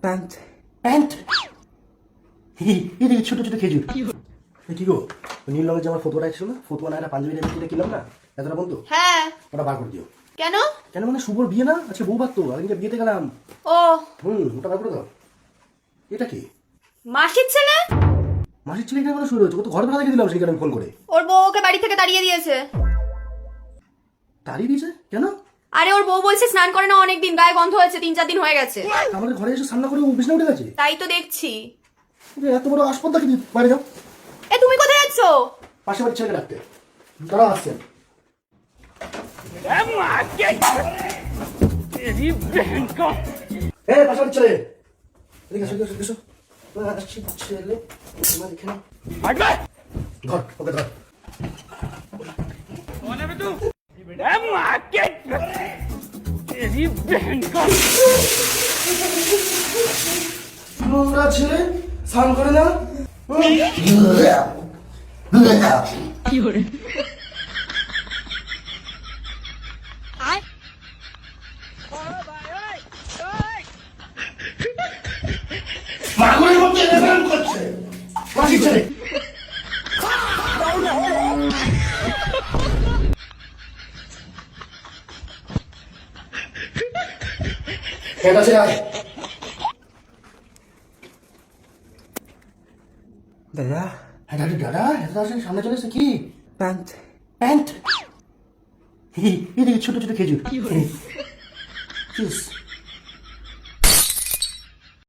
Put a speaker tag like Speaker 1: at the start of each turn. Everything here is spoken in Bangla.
Speaker 1: প্যান্ট প্যান্ট এদিকে ছোট ছোট খেজুর। কি গো, নীল রঙের যে আমার ফটোটা ছিল না, ফটো না, একটা পাঞ্জাবি কিনে কিনলাম না এতটা বন্ধু,
Speaker 2: হ্যাঁ
Speaker 1: ওটা বার করে দিও।
Speaker 2: কেন?
Speaker 1: কেন মানে শুভর বিয়ে না আজকে, বউ বাদ তো আজকে বিয়েতে গেলাম।
Speaker 2: ও
Speaker 1: ওটা বার করে দাও। এটা কি?
Speaker 2: মাসির ছেলে?
Speaker 1: মাসির ছেলে এখানে মানে শুরু হয়েছে, ও তো ঘরে ভাড়া রেখে দিলাম সেই কারণে ফোন করে।
Speaker 2: ওর বউ ওকে বাড়ি থেকে তাড়িয়ে দিয়েছে।
Speaker 1: তাড়িয়ে দিয়েছে কেন?
Speaker 2: আরে ওর বউ বলছে স্নান করে না অনেকদিন, গায়ে গন্ধ হয়েছে, 3-4 দিন হয়ে গেছে।
Speaker 1: আমাদের ঘরে এসে সামনা করে ও বিছনা উঠে গেছে।
Speaker 2: তাই তো দেখছি।
Speaker 1: এত বড় আসপর্দা কি, বাইরে যাও।
Speaker 2: এ তুমি কোথায় যাচ্ছ?
Speaker 1: পাশে বাড়ির ছেলেকে ডাকতে, তারা আসছেন। পাশে বাড়ির ছেলে, এদিকে আসো, এদিকে আসো। আসছি ছেলে, তোমার এখানে ধর, ওকে ধর। নোংরা ছেলে, স্নান করে না। মাগুরের মধ্যে রেফারেন্স করছে মাসির ছেলে। এটা আছে আয়।
Speaker 3: দাদা
Speaker 1: দাদা দাদা এত আসেন সামনে চলে এসে কি?
Speaker 3: প্যান্ট
Speaker 1: প্যান্ট এদিকে ছোট ছোট খেজুর।